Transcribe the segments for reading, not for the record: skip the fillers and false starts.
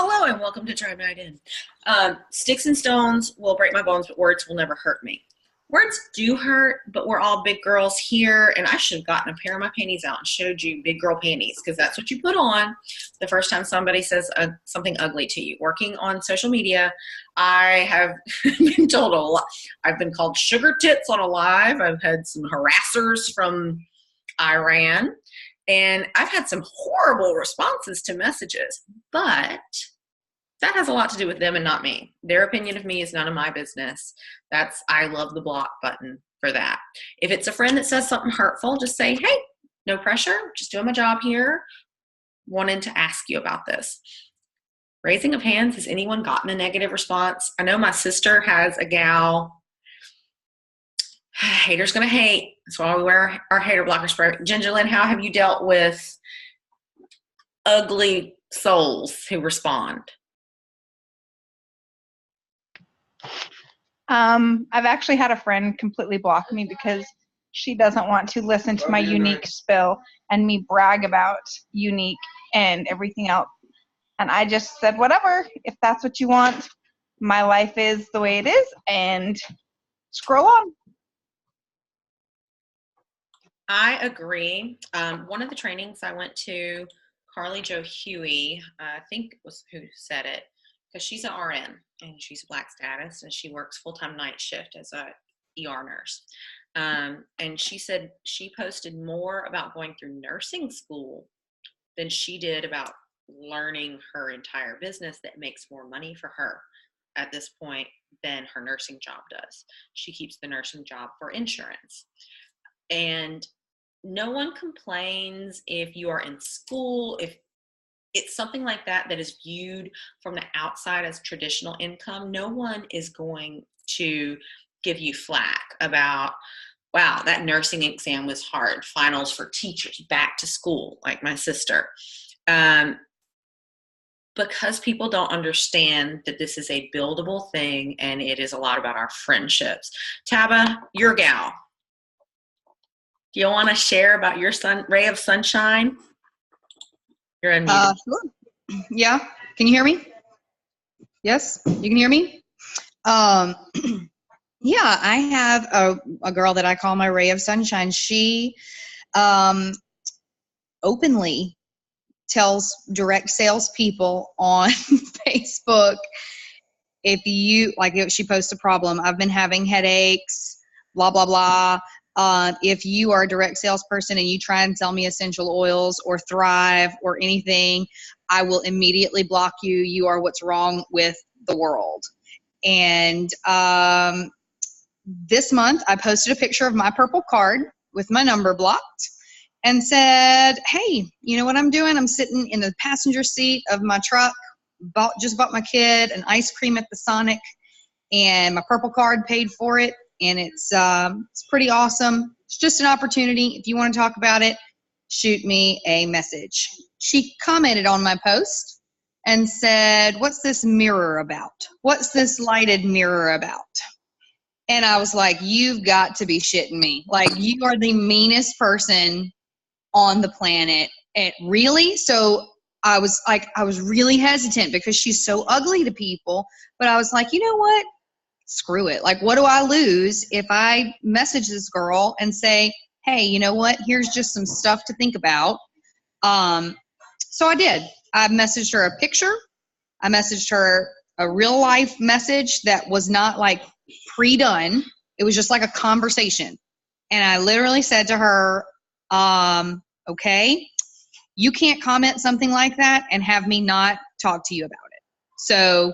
Hello and welcome to Drive Night In. Sticks and stones will break my bones, but words will never hurt me. Words do hurt, but we're all big girls here, and I should have gotten a pair of my panties out and showed you big girl panties, because that's what you put on the first time somebody says something ugly to you. Working on social media, I have been told a lot. I've been called sugar tits on a live. I've had some harassers from Iran. And I've had some horrible responses to messages, but that has a lot to do with them and not me. Their opinion of me is none of my business. I love the block button for that. If it's a friend that says something hurtful, just say, hey, no pressure, just doing my job here. Wanted to ask you about this. Raising of hands, has anyone gotten a negative response? I know my sister has a gal. Haters gonna hate. That's why we wear our hater blocker spray. Ginger Lynn, how have you dealt with ugly souls who respond? I've actually had a friend completely block me because she doesn't want to listen to my unique spill and me brag about unique and everything else. And I just said, whatever, if that's what you want, my life is the way it is, and scroll on. I agree. One of the trainings I went to, Carly Jo Huey, I think was who said it, because she's an RN and she's Black status and she works full-time night shift as a ER nurse. And she said she posted more about going through nursing school than she did about learning her entire business that makes more money for her at this point than her nursing job does. She keeps the nursing job for insurance. And no one complains if you are in school, if it's something like that that is viewed from the outside as traditional income. No one is going to give you flack about, wow, that nursing exam was hard, finals for teachers, back to school, like my sister. Because people don't understand that this is a buildable thing and it is a lot about our friendships. Taba, your gal. Do you want to share about your ray of sunshine? You're unmuted. Sure. Yeah. Can you hear me? Yes, you can hear me? Yeah, I have a girl that I call my ray of sunshine. She openly tells direct salespeople on Facebook, if she posts a problem, I've been having headaches, blah, blah, blah. If you are a direct salesperson and you try and sell me essential oils or Thrive or anything, I will immediately block you. You are what's wrong with the world. And this month, I posted a picture of my purple card with my number blocked and said, hey, you know what I'm doing? I'm sitting in the passenger seat of my truck, just bought my kid an ice cream at the Sonic, and my purple card paid for it. And it's pretty awesome. It's just an opportunity. If you want to talk about it, shoot me a message. She commented on my post and said, what's this mirror about? What's this lighted mirror about? And I was like, you've got to be shitting me. Like, you are the meanest person on the planet. And really? So I was really hesitant because she's so ugly to people. But I was like, you know what? Screw it. Like, what do I lose if I message this girl and say, hey, you know what? Here's just some stuff to think about. So I did. I messaged her a picture. I messaged her a real life message that was not like pre-done. It was just like a conversation. And I literally said to her, okay, you can't comment something like that and have me not talk to you about it. So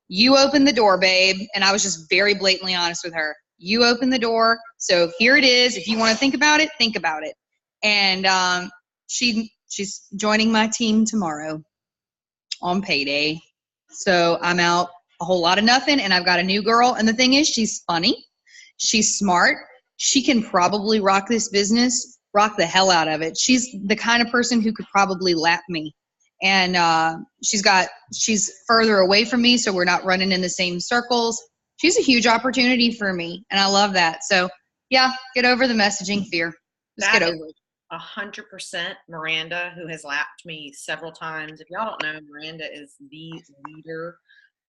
you opened the door, babe. And I was just very blatantly honest with her. You opened the door. So here it is. If you want to think about it, think about it. And she's joining my team tomorrow on payday. So I'm out a whole lot of nothing, and I've got a new girl. And the thing is, she's funny. She's smart. She can probably rock this business, rock the hell out of it. She's the kind of person who could probably lap me. And she's further away from me, so we're not running in the same circles. She's a huge opportunity for me, and I love that. So, yeah, get over the messaging fear. Just get over it. 100% Miranda, who has lapped me several times. If y'all don't know, Miranda is the leader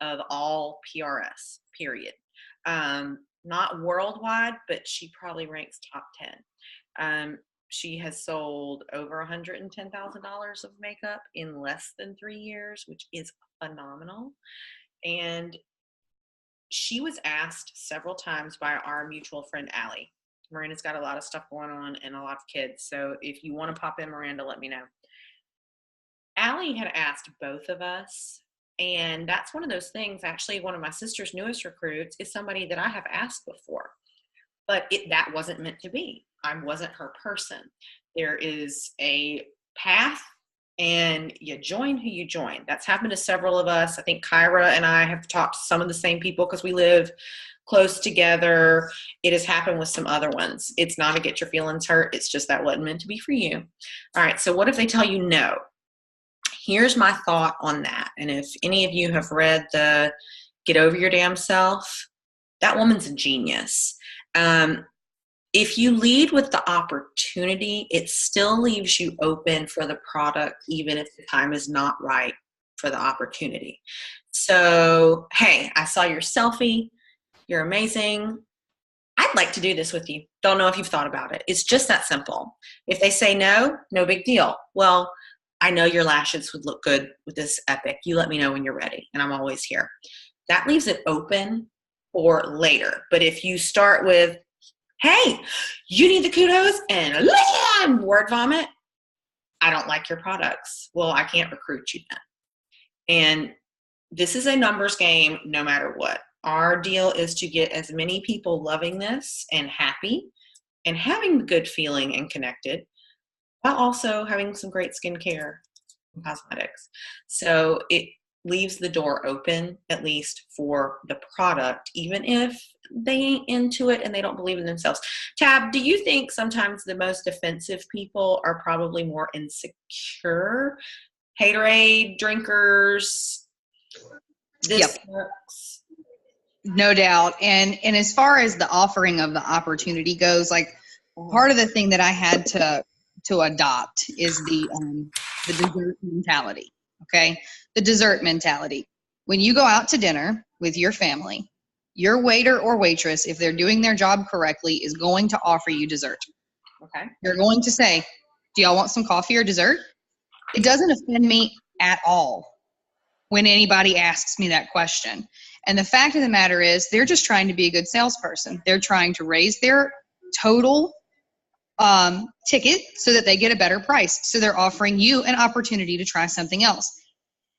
of all PRS, period. Not worldwide, but she probably ranks top 10. She has sold over $110,000 of makeup in less than 3 years, which is phenomenal. And she was asked several times by our mutual friend, Allie. Miranda's got a lot of stuff going on and a lot of kids. So if you want to pop in, Miranda, let me know. Allie had asked both of us, and that's one of those things. Actually, one of my sister's newest recruits is somebody that I have asked before, but that wasn't meant to be. I wasn't her person. There is a path, and you join who you join. That's happened to several of us. I think Kyra and I have talked to some of the same people because we live close together. It has happened with some other ones. It's not to get your feelings hurt. It's just that wasn't meant to be for you. All right, so what if they tell you no? Here's my thought on that. And if any of you have read the Get Over Your Damn Self, that woman's a genius. If you lead with the opportunity, it still leaves you open for the product, even if the time is not right for the opportunity. So, hey, I saw your selfie. You're amazing. I'd like to do this with you. Don't know if you've thought about it. It's just that simple. If they say no, no big deal. Well, I know your lashes would look good with this epic. You let me know when you're ready, and I'm always here. That leaves it open for later. But if you start with, hey, you need the kudos and look at word vomit, I don't like your products. Well, I can't recruit you then. And this is a numbers game no matter what. Our deal is to get as many people loving this and happy and having the good feeling and connected, while also having some great skincare and cosmetics. So it leaves the door open, at least for the product, even if they ain't into it and they don't believe in themselves. Tab, do you think sometimes the most offensive people are probably more insecure? Haterade drinkers, this sucks. No doubt. And as far as the offering of the opportunity goes, like part of the thing that I had to adopt is the dessert mentality. Okay. The dessert mentality. When you go out to dinner with your family, your waiter or waitress, if they're doing their job correctly, is going to offer you dessert. Okay. They're going to say, do y'all want some coffee or dessert? It doesn't offend me at all when anybody asks me that question. And the fact of the matter is, they're just trying to be a good salesperson. They're trying to raise their total ticket so that they get a better price. So they're offering you an opportunity to try something else.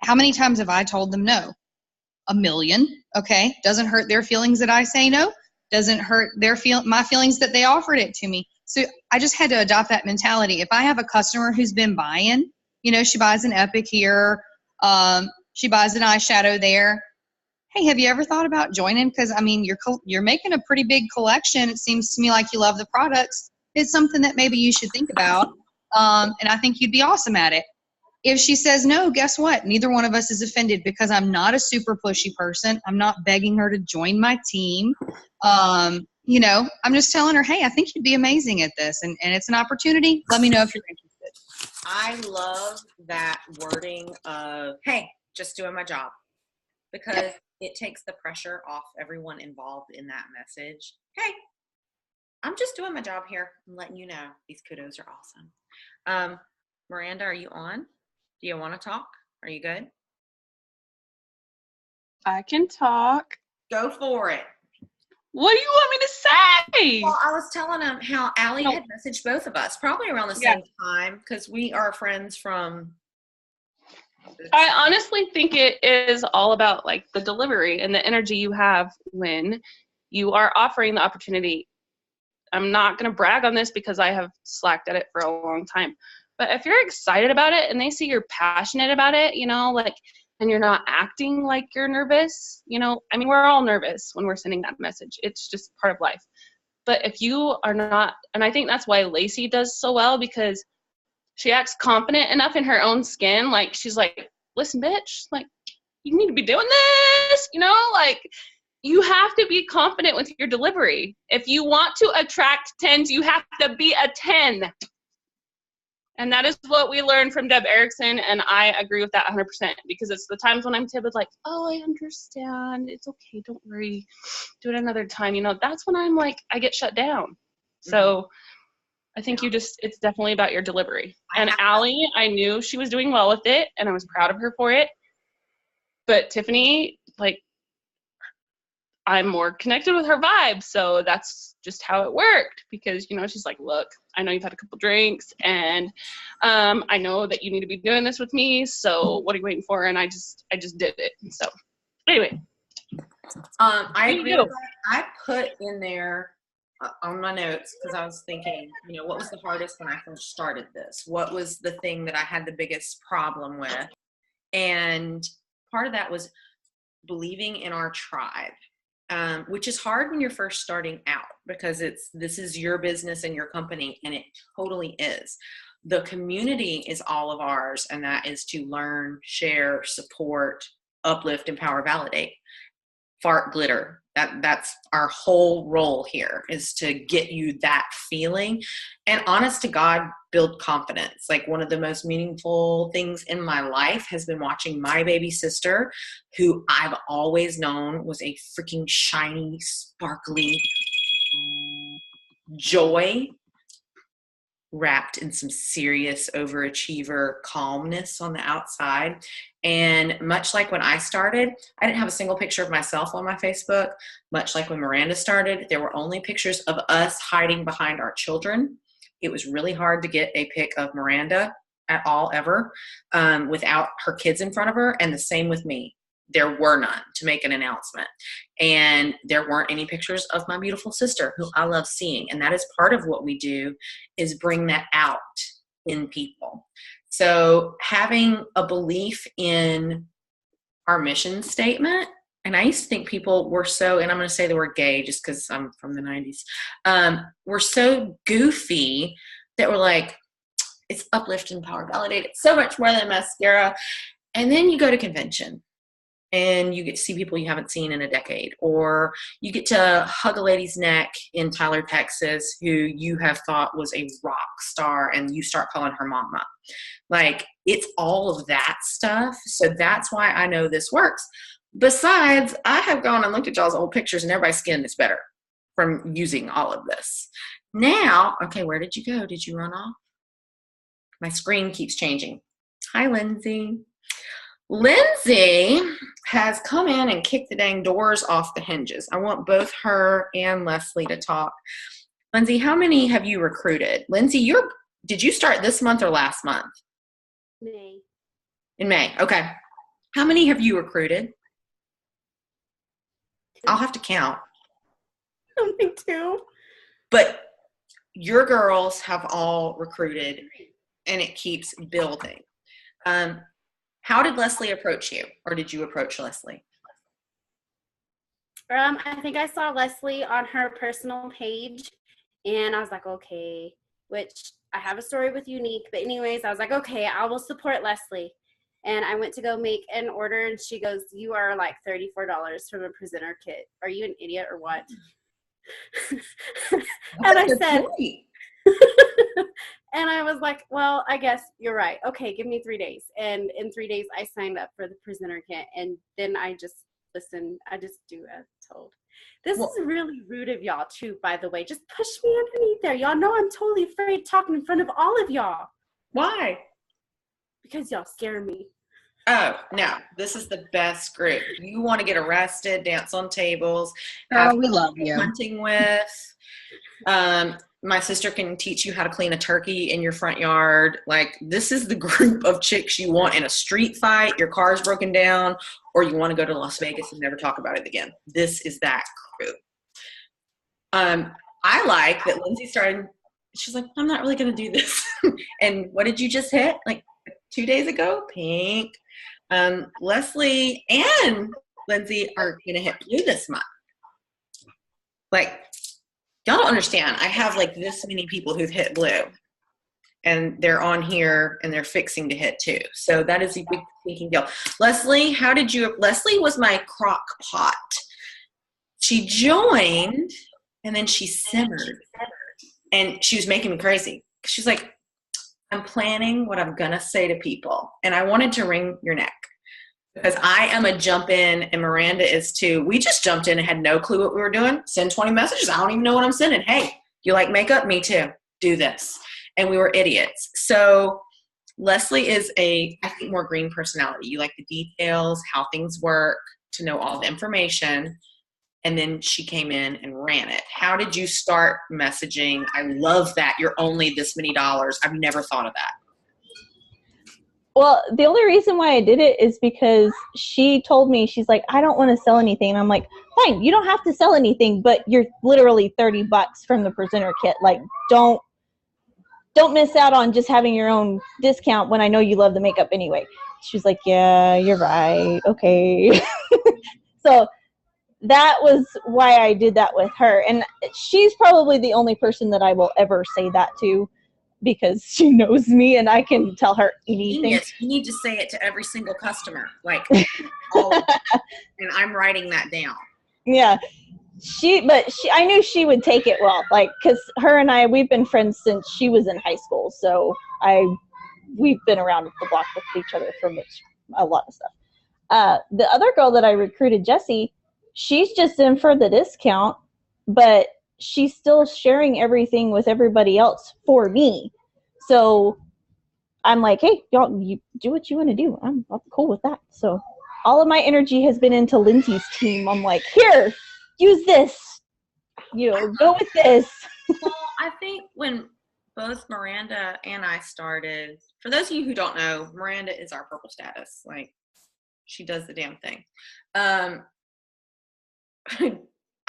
How many times have I told them no? A million. Okay. Doesn't hurt their feelings that I say no. Doesn't hurt my feelings that they offered it to me. So I just had to adopt that mentality. If I have a customer who's been buying, she buys an Epic here, she buys an eyeshadow there. Hey, have you ever thought about joining? Because I mean, you're making a pretty big collection. It seems to me like you love the products. It's something that maybe you should think about, and I think you'd be awesome at it. If she says no, guess what? Neither one of us is offended because I'm not a super pushy person. I'm not begging her to join my team. I'm just telling her, hey, I think you'd be amazing at this, and it's an opportunity. Let me know if you're interested. I love that wording of, hey, just doing my job, because it takes the pressure off everyone involved in that message. Hey, I'm just doing my job here. I'm letting you know these kudos are awesome. Miranda, are you on? Do you want to talk? Are you good? I can talk. Go for it. What do you want me to say? Well, I was telling him how Allie had messaged both of us, probably around the same time, because we are friends from. I honestly think it is all about like the delivery and the energy you have when you are offering the opportunity. I'm not going to brag on this because I have slacked at it for a long time. But if you're excited about it and they see you're passionate about it, and you're not acting like you're nervous, I mean, we're all nervous when we're sending that message. It's just part of life. But if you are not, and I think that's why Lacey does so well, because she acts confident enough in her own skin. Like, she's like, listen, bitch, like, you need to be doing this, you have to be confident with your delivery. If you want to attract 10s, you have to be a 10. And that is what we learned from Deb Erickson, and I agree with that 100%, because it's the times when I'm timid, like, oh, I understand. It's okay. Don't worry. Do it another time. You know, that's when I'm like, I get shut down. So I think it's definitely about your delivery. And Allie, I knew she was doing well with it, and I was proud of her for it. But Tiffany, like, I'm more connected with her vibe, so that's just how it worked, because, you know, she's like, look, I know you've had a couple drinks, and I know that you need to be doing this with me, so what are you waiting for? And I just did it. So anyway. I agree with that. I put in there on my notes, because I was thinking, you know, what was the hardest when I first started this? What was the thing that I had the biggest problem with? And part of that was believing in our tribe. Which is hard when you're first starting out, because this is your business and your company, and it totally is. The community is all of ours, and that is to learn, share, support, uplift, empower, validate. Fart, glitter. That's our whole role here, is to get you that feeling, and honest to God, build confidence. Like, one of the most meaningful things in my life has been watching my baby sister, who I've always known was a freaking shiny, sparkly joy, wrapped in some serious overachiever calmness on the outside. And much like when I started, I didn't have a single picture of myself on my Facebook. Much like when Miranda started, there were only pictures of us hiding behind our children. It was really hard to get a pic of Miranda at all, ever, without her kids in front of her. And the same with me. There were none to make an announcement. And there weren't any pictures of my beautiful sister, who I love seeing. And that is part of what we do, is bring that out in people. So having a belief in our mission statement, and I used to think people were so, and I'm going to say the word gay just because I'm from the 90s, we're so goofy that we're like, it's uplift, empower, validate. It's so much more than mascara. And then you go to convention, and you get to see people you haven't seen in a decade, or you get to hug a lady's neck in Tyler, Texas, who you have thought was a rock star, and you start calling her mama. Like, it's all of that stuff. So that's why I know this works. Besides, I have gone and looked at y'all's old pictures, and everybody's skin is better from using all of this. Now, okay, where did you go? Did you run off? My screen keeps changing. Hi, Lindsay. Lindsay has come in and kicked the dang doors off the hinges. I want both her and Leslie to talk. Lindsay, how many have you recruited? Lindsay, did you start this month or last month? May. In May, okay. How many have you recruited? I'll have to count. Only 2. But your girls have all recruited, and it keeps building. How did Leslie approach you, or did you approach Leslie? I think I saw Leslie on her personal page, and I was like, okay, which I have a story with Unique, but anyways, I was like, okay, I will support Leslie. And I went to go make an order, and she goes, you are like $34 from a presenter kit. Are you an idiot or what? And I said, and I was like, well, I guess you're right. Okay, give me 3 days. And in 3 days, I signed up for the presenter kit. And then I just listened. I just do as told. This is really rude of y'all, too, by the way. Just push me underneath there. Y'all know I'm totally afraid talking in front of all of y'all. Why? Because y'all scare me. Oh, no. This is the best group. You want to get arrested, dance on tables. Oh, we love you. Hunting with. My sister can teach you how to clean a turkey in your front yard. Like, this is the group of chicks you want in a street fight, your car's broken down, or you want to go to Las Vegas and never talk about it again. This is that group. I like that Lindsay started, she's like, I'm not really going to do this. And what did you just hit? Like 2 days ago? Pink. Leslie and Lindsay are going to hit blue this month. Like, y'all don't understand. I have like this many people who've hit blue, and they're on here and they're fixing to hit too. So that is a big thinking deal. Leslie, Leslie was my crock pot. She joined and then she simmered, and she was making me crazy. She's like, I'm planning what I'm going to say to people. And I wanted to wring your neck because I am a jump in and Miranda is too. We just jumped in and had no clue what we were doing. Send 20 messages. I don't even know what I'm sending. Hey, you like makeup? Me too. Do this. And we were idiots. So Leslie is I think, more green personality. You like the details, how things work, to know all the information. And then she came in and ran it. How did you start messaging? I love that. You're only this many dollars. I've never thought of that. Well, the only reason why I did it is because she told me, she's like, I don't want to sell anything. And I'm like, fine, you don't have to sell anything, but you're literally $30 from the presenter kit. Like, don't miss out on just having your own discount when I know you love the makeup anyway. She's like, yeah, you're right. Okay. So that was why I did that with her. And she's probably the only person that I will ever say that to because she knows me and I can tell her anything. Genius. You need to say it to every single customer. Like, all of them. And I'm writing that down. Yeah. I knew she would take it well, like, because her and we've been friends since she was in high school. So we've been around the block with each other for a lot of stuff. The other girl that I recruited, Jessie, she's just in for the discount, but she's still sharing everything with everybody else for me. So I'm like, hey, y'all, you do what you want to do. I'm cool with that. So all of my energy has been into Lindsay's team. I'm like, here, use this. Go with this. Well, I think when both Miranda and I started, for those of you who don't know, Miranda is our purple status. Like, she does the damn thing.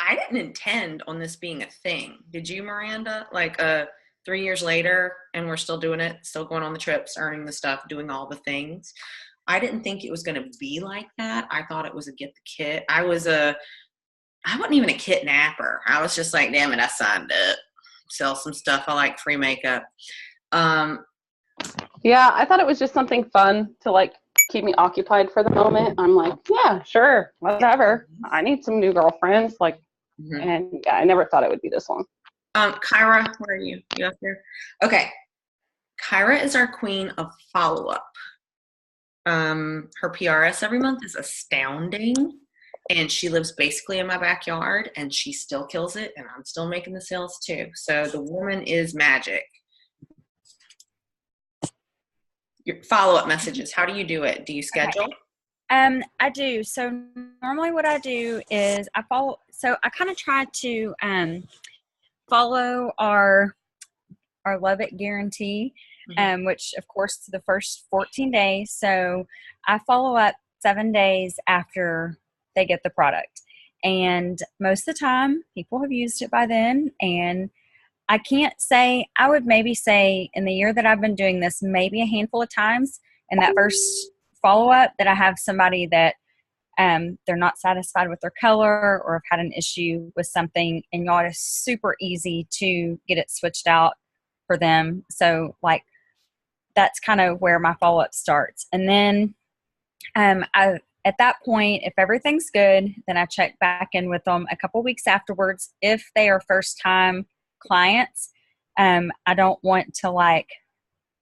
I didn't intend on this being a thing. Did you, Miranda? Like 3 years later, and we're still doing it, still going on the trips, earning the stuff, doing all the things. I didn't think it was going to be like that. I thought it was a get the kit. I wasn't even a kidnapper. I was just like, damn it, I signed up. Sell some stuff. I like free makeup. Yeah, I thought it was just something fun to like keep me occupied for the moment. I'm like, yeah, sure, whatever. I need some new girlfriends. Like, and yeah, I never thought it would be this long. Kyra, where are you? You up there? Okay. Kyra is our queen of follow-up. Her PRS every month is astounding. And she lives basically in my backyard, and she still kills it, and I'm still making the sales too. So the woman is magic. Your follow-up messages, how do you do it? Do you schedule? I do. So normally what I do is I kind of try to follow our Love It guarantee, which of course the first 14 days. So I follow up 7 days after they get the product. And most of the time people have used it by then. And I can't say, I would maybe say in the year that I've been doing this, maybe a handful of times in that first follow-up that I have somebody that they're not satisfied with their color or have had an issue with something, and y'all, it is super easy to get it switched out for them. So like that's kind of where my follow-up starts. And then at that point, if everything's good, then I check back in with them a couple weeks afterwards. If they are first-time clients, I don't want to like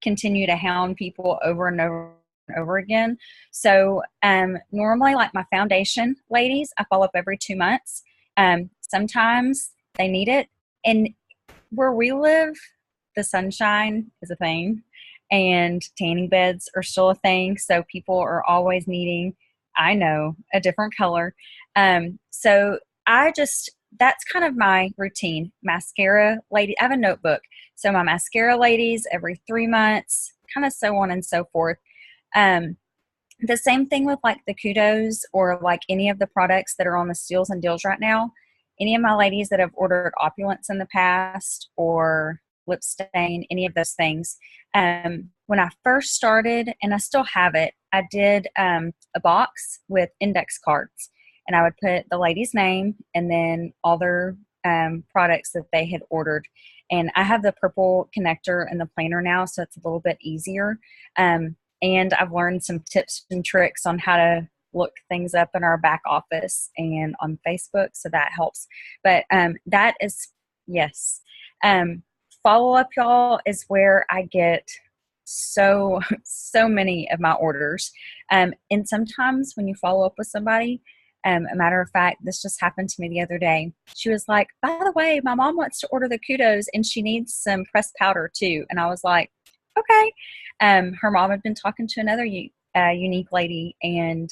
continue to hound people over and over and over again. So normally, like my foundation ladies, I follow up every 2 months. Sometimes they need it, and where we live, the sunshine is a thing, and tanning beds are still a thing. So people are always needing, I know, a different color. So that's kind of my routine. Mascara lady, I have a notebook. So my mascara ladies every 3 months, kind of so on and so forth. The same thing with like the Kudos or like any of the products that are on the steals and deals right now. Any of my ladies that have ordered Opulence in the past or Lip Stain, any of those things. When I first started, and I still have it, I did a box with index cards. And I would put the lady's name and then all their products that they had ordered. And I have the purple connector and the planner now, so it's a little bit easier. And I've learned some tips and tricks on how to look things up in our back office and on Facebook, so that helps. But that is, yes. Follow-up, y'all, is where I get so many of my orders. And sometimes when you follow up with somebody, a matter of fact, this just happened to me the other day. She was like, by the way, my mom wants to order the kudos and she needs some pressed powder too. And I was like, okay. Her mom had been talking to another unique lady, and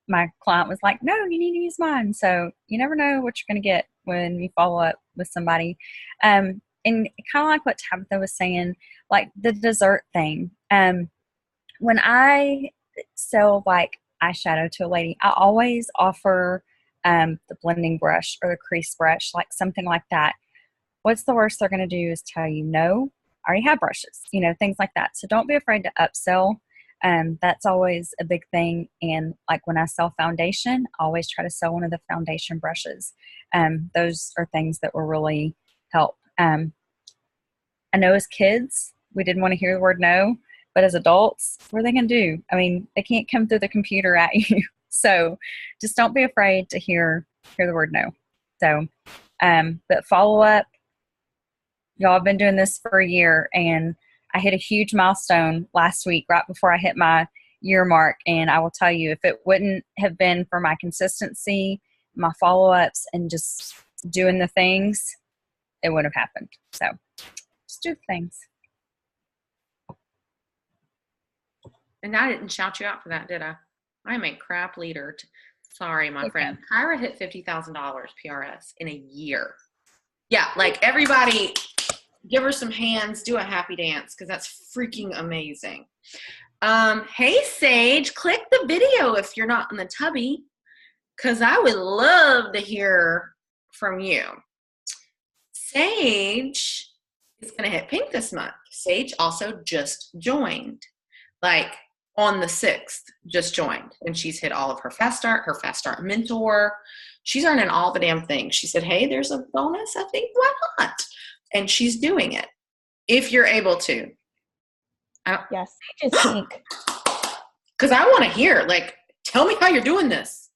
my client was like, no, you need to use mine. So you never know what you're going to get when you follow up with somebody. And kind of like what Tabitha was saying, like the dessert thing. When I sell like eyeshadow to a lady, I always offer the blending brush or the crease brush, like something like that. What's the worst they're going to do is tell you, no, I already have brushes, things like that. So don't be afraid to upsell. That's always a big thing. And like when I sell foundation, I always try to sell one of the foundation brushes. Those are things that will really help. I know as kids, we didn't want to hear the word no, but as adults, what are they going to do? I mean, they can't come through the computer at you. So just don't be afraid to hear the word no. So, but follow up. Y'all have been doing this for a year, and I hit a huge milestone last week right before I hit my year mark. And I will tell you, if it wouldn't have been for my consistency, my follow-ups, and just doing the things, it wouldn't have happened. So just do things. And I didn't shout you out for that, did I? I'm a crap leader. Sorry, my friend. Kyra hit $50,000 PRS in a year. Yeah, like everybody, give her some hands, do a happy dance, because that's freaking amazing. Hey, Sage, click the video if you're not in the tubby, because I would love to hear from you. Sage is going to hit pink this month. Sage also just joined, like on the 6th, just joined. And she's hit all of her Fast Start mentor. She's earning all the damn things. She said, hey, there's a bonus. I think, why not? And she's doing it. If you're able to. Yes, Sage is pink. Because I want to hear, like, tell me how you're doing this.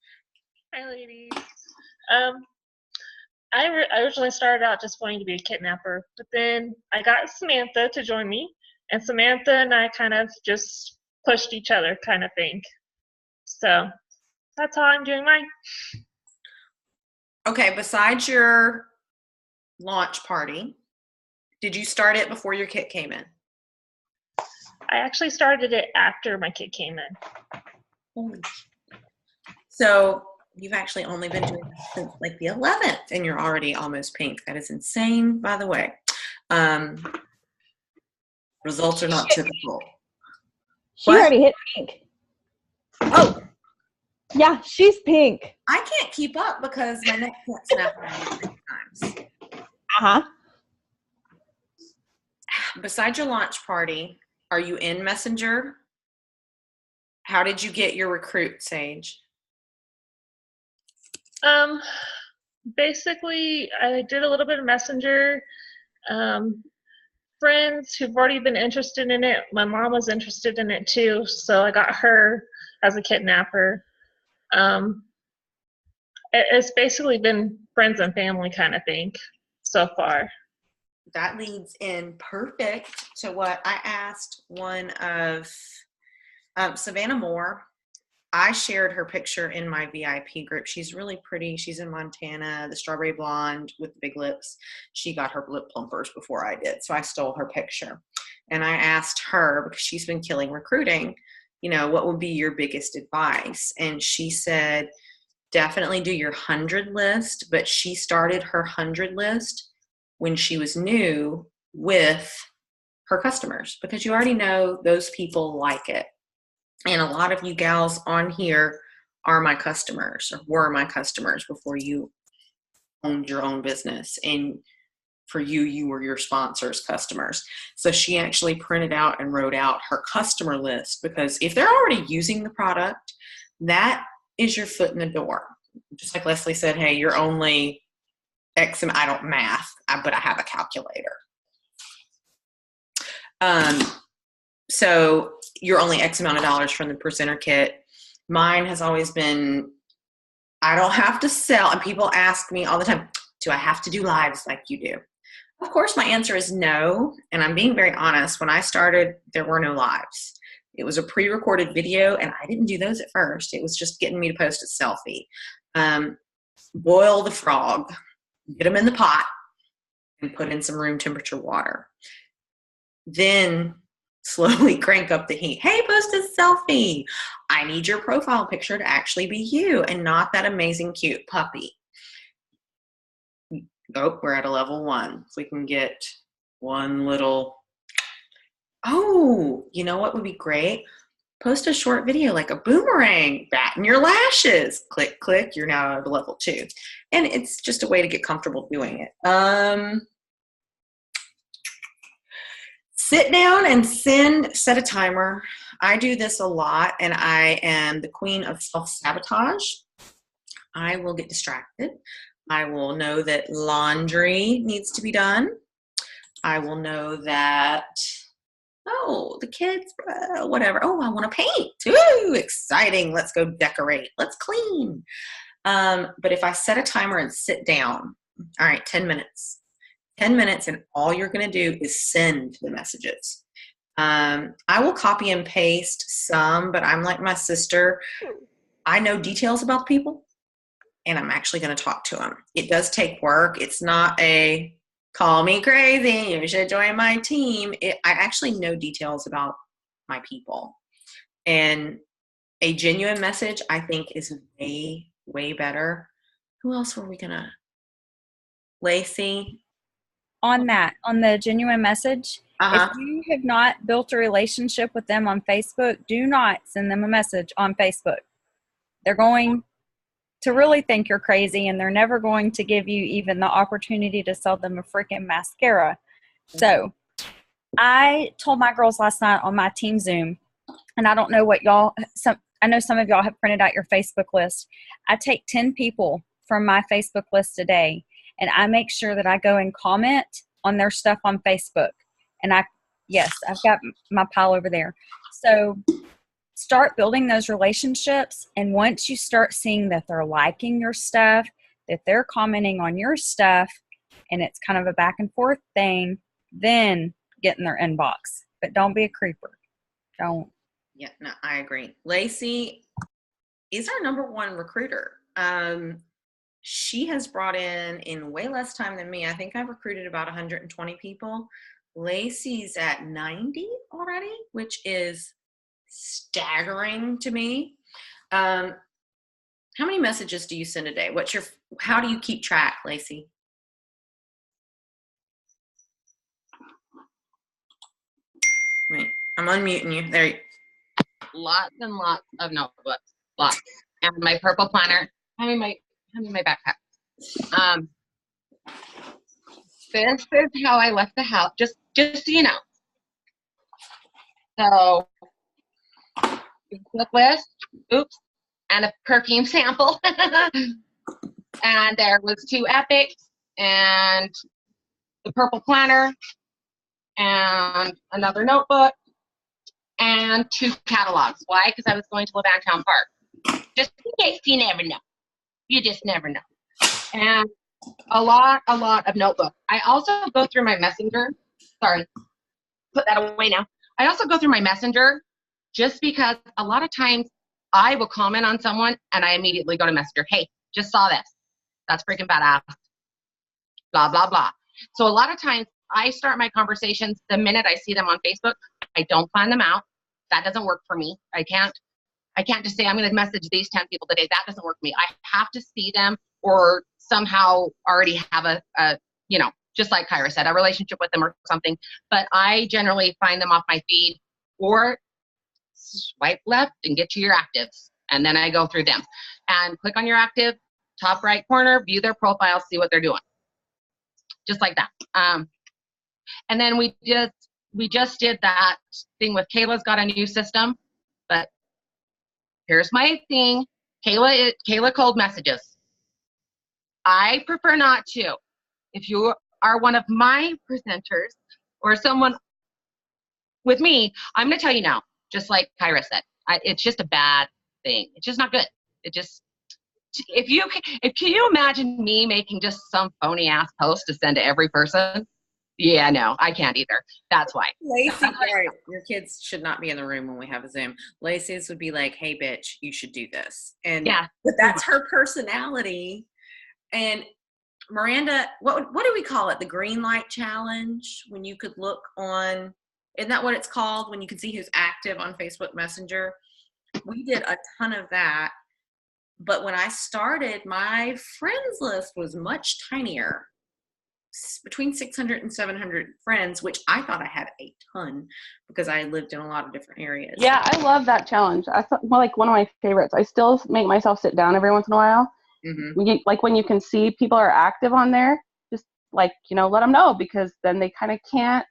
Hi, ladies. I originally started out just wanting to be a kidnapper, but then I got Samantha to join me, and Samantha and I kind of just pushed each other kind of thing. So that's how I'm doing mine. Okay, besides your launch party, did you start it before your kit came in? I actually started it after my kid came in. Holy. So you've actually only been doing this since like the 11th, and you're already almost pink. That is insane, by the way. Results are not typical. She already hit pink. Oh, yeah, she's pink. I can't keep up because my neck can't snap around 3 times. Uh-huh. Besides your launch party, are you in Messenger? How did you get your recruit, Sage? Basically, I did a little bit of Messenger. Friends who've already been interested in it. My mom was interested in it too, so I got her as a kidnapper. It's basically been friends and family kind of thing so far. That leads in perfect to what I asked one of Savannah Moore. I shared her picture in my VIP group. She's really pretty. She's in Montana, the strawberry blonde with the big lips. She got her lip plumpers before I did, so I stole her picture. And I asked her, because she's been killing recruiting, what would be your biggest advice? And she said, definitely do your 100 list, but she started her 100 list when she was new with her customers, because you already know those people like it. And a lot of you gals on here are my customers, or were my customers before you owned your own business. And for you, you were your sponsors' customers. So she actually printed out and wrote out her customer list, because if they're already using the product, that is your foot in the door. Just like Leslie said, hey, you're only X, and I don't math, but I have a calculator. So you're only X amount of dollars from the presenter kit. Mine has always been, I don't have to sell. And people ask me all the time, do I have to do lives like you do? Of course, my answer is no, and I'm being very honest. When I started, there were no lives. It was a pre-recorded video, and I didn't do those at first. It was just getting me to post a selfie. Boil the frog, get them in the pot, and put in some room temperature water. Then slowly crank up the heat. Hey, post a selfie. I need your profile picture to actually be you and not that amazing cute puppy. Oh, we're at a level 1. If we can get one little, oh, you know what would be great? Post a short video like a boomerang, batten your lashes. Click, click, you're now at level 2. And it's just a way to get comfortable doing it. Sit down and set a timer. I do this a lot, and I am the queen of self-sabotage. I will get distracted. I will know that laundry needs to be done. I will know that, oh, the kids, whatever. Oh, I want to paint. Ooh, exciting. Let's go decorate. Let's clean. But if I set a timer and sit down, all right, 10 minutes. 10 minutes, and all you're going to do is send the messages. I will copy and paste some, but I'm like my sister. I know details about people, and I'm actually going to talk to them. It does take work. It's not a call me crazy, you should join my team. I actually know details about my people. And a genuine message, I think, is way, way better. Who else were we going to? Lacey? On the genuine message, if you have not built a relationship with them on Facebook, do not send them a message on Facebook. They're going to really think you're crazy, and they're never going to give you even the opportunity to sell them a freaking mascara. So I told my girls last night on my team Zoom, and I don't know what I know some of y'all have printed out your Facebook list. I take 10 people from my Facebook list a day, and I make sure that I go and comment on their stuff on Facebook. And I've got my pile over there. So start building those relationships. And once you start seeing that they're liking your stuff, that they're commenting on your stuff, and it's kind of a back and forth thing, then get in their inbox. But don't be a creeper. Don't. Yeah, no, I agree. Lacey is our number 1 recruiter. She has brought in way less time than me. I think I've recruited about 120 people. Lacey's at 90 already, which is staggering to me. How many messages do you send a day? How do you keep track, Lacey? Wait, I'm unmuting you. There you Lots and lots of notebooks. Lots. And my purple planner. Hand me my backpack. This is how I left the house. Just so you know. So, book list. Oops. And a perfume sample. And there was 2 epics and the purple planner and another notebook and 2 catalogs. Why? Because I was going to Levanttown Park. Just in case, you never know. You just never know. And a lot of notebooks. I also go through my messenger. Sorry, put that away now. I also go through my messenger just because a lot of times I will comment on someone and I immediately go to messenger. Hey, just saw this. That's freaking badass. Blah, blah, blah. So a lot of times I start my conversations the minute I see them on Facebook. I don't plan them out. That doesn't work for me. I can't just say I'm going to message these 10 people today. That doesn't work for me. I have to see them or somehow already have a just like Kyra said, a relationship with them or something. But I generally find them off my feed or swipe left and get to your actives. And then I go through them and click on your active, top right corner, view their profile, see what they're doing. Just like that. And then we just did that thing with Kayla's got a new system, but here's my thing. Kayla cold messages. I prefer not to. If you are one of my presenters or someone with me, I'm going to tell you now, just like Kyra said, it's just a bad thing. It's just not good. Can you imagine me making just some phony ass post to send to every person? Yeah, no, I can't either. That's why. Lacey, right, your kids should not be in the room when we have a Zoom. Lacey's would be like, "Hey, bitch, you should do this," and Yeah. but that's her personality. And Miranda, what do we call it? The green light challenge, when you could look on, isn't that what it's called? When you can see who's active on Facebook Messenger. We did a ton of that. But when I started, my friends list was much tinier, between 600 and 700 friends, which I thought I had a ton because I lived in a lot of different areas. Yeah, I love that challenge. I thought, well, like one of my favorites. I still make myself sit down every once in a while. Mm-hmm. Like when you can see people are active on there, just like, let them know, because then they kind of can't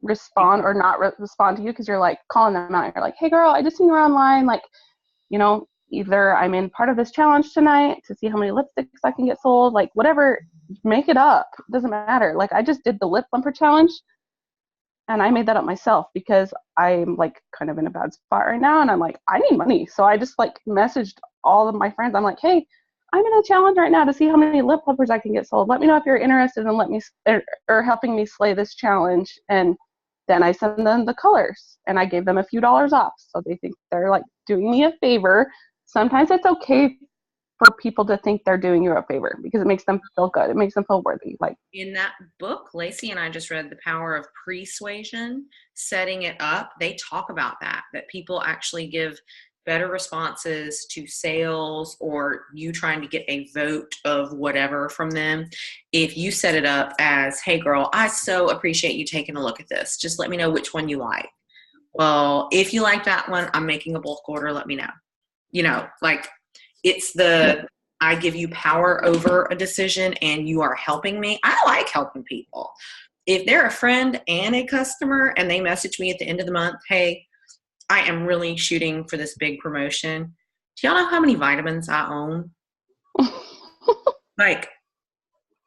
respond or not respond to you because you're like calling them out. You're like, hey girl, I just seen you online. Like, either I'm in part of this challenge tonight to see how many lipsticks I can get sold, like whatever, make it up. It doesn't matter. Like I just did the lip bumper challenge and I made that up myself because I'm like kind of in a bad spot right now and I'm like, I need money. So I just like messaged all of my friends. I'm like, hey, I'm in a challenge right now to see how many lip bumpers I can get sold. Let me know if you're interested in or helping me slay this challenge. And then I send them the colors and I gave them a few dollars off. So they think they're like doing me a favor. Sometimes it's okay for people to think they're doing you a favor because it makes them feel good. It makes them feel worthy. Like in that book, Lacey and I just read The Power of Persuasion, Setting It Up. They talk about that people actually give better responses to sales or you trying to get a vote of whatever from them if you set it up as, hey girl, I so appreciate you taking a look at this. Just let me know which one you like. Well, if you like that one, I'm making a bulk order. Let me know. Like it's I give you power over a decision and you are helping me. I like helping people. If they're a friend and a customer and they message me at the end of the month, hey, I am really shooting for this big promotion. Do y'all know how many vitamins I own? Like,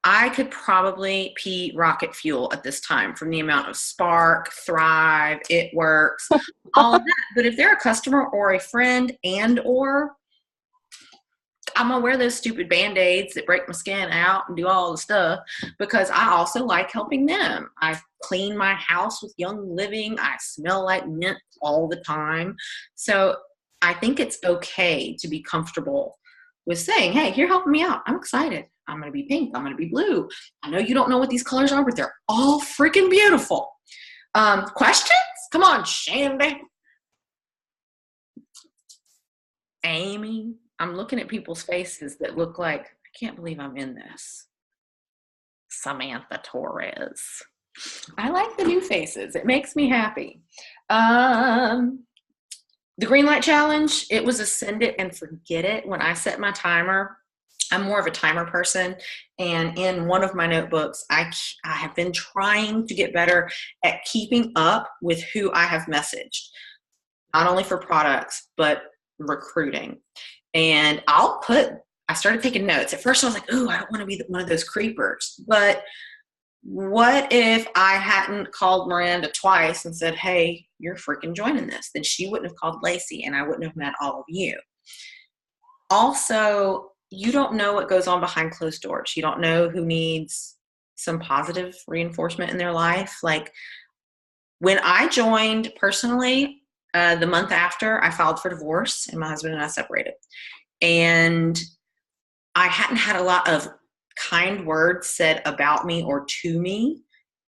I could probably pee rocket fuel at this time from the amount of Spark, Thrive, It Works, all of that. But if they're a customer or a friend or I'm going to wear those stupid Band-Aids that break my skin out and do all the stuff because I also like helping them. I clean my house with Young Living. I smell like mint all the time. So I think it's okay to be comfortable with saying, hey, you're helping me out. I'm excited. I'm going to be pink. I'm going to be blue. I know you don't know what these colors are, but they're all freaking beautiful. Questions? Come on, Shandy. Amy. I'm looking at people's faces that look like, I can't believe I'm in this. Samantha Torres. I like the new faces. It makes me happy. The Green Light Challenge, it was a send it and forget it. When I set my timer, I'm more of a timer person. And in one of my notebooks, I have been trying to get better at keeping up with who I have messaged, not only for products, but recruiting. And I started taking notes. At first I was like, ooh, I don't want to be one of those creepers. But what if I hadn't called Miranda twice and said, hey, you're freaking joining this? Then she wouldn't have called Lacey and I wouldn't have met all of you. Also, you don't know what goes on behind closed doors. You don't know who needs some positive reinforcement in their life. Like when I joined personally, the month after I filed for divorce and my husband and I separated. And I hadn't had a lot of kind words said about me or to me,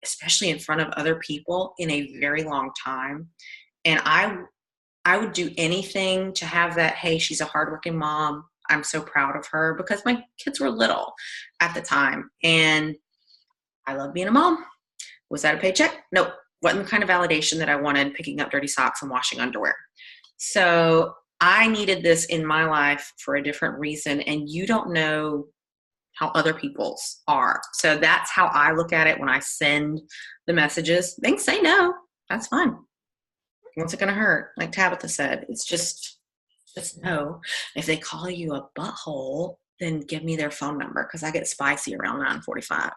especially in front of other people, in a very long time. And I would do anything to have that, hey, she's a hardworking mom. I'm so proud of her, because my kids were little at the time. And I love being a mom. Was that a paycheck? Nope. Wasn't the kind of validation that I wanted, picking up dirty socks and washing underwear. So I needed this in my life for a different reason, and you don't know how other people's are. So that's how I look at it when I send the messages. They can say no. That's fine. What's it going to hurt? Like Tabitha said, it's just no. If they call you a butthole, then give me their phone number, because I get spicy around 9:45.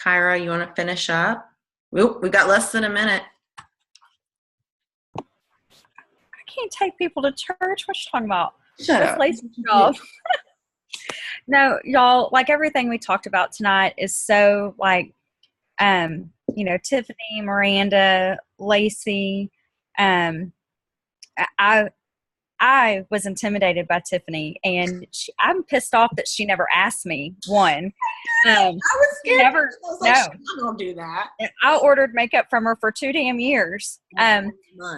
Kyra, you want to finish up? Oop, we've got less than a minute. I can't take people to church. What you talking about? Shut That's up. Lacey's job. No, y'all, like everything we talked about tonight is so like, Tiffany, Miranda, Lacey, um, I was intimidated by Tiffany, and I'm pissed off that she never asked me. One, I was scared. never. I was like, No, I don't do that. I ordered makeup from her for 2 damn years.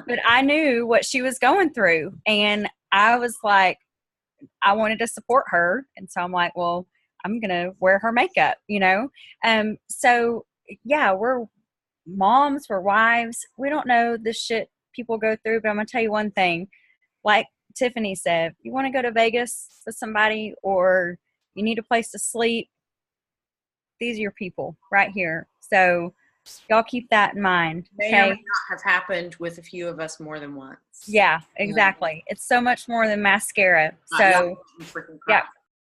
But I knew what she was going through, and I was like, I wanted to support her, and so I'm like, well, I'm gonna wear her makeup, So yeah, we're moms, we're wives. We don't know the shit people go through, but I'm gonna tell you one thing. Like Tiffany said, you want to go to Vegas with somebody, or you need a place to sleep, these are your people right here. So y'all keep that in mind. May or may not have happened with a few of us more than once. Yeah, exactly. It's so much more than mascara. So freaking yeah, crap.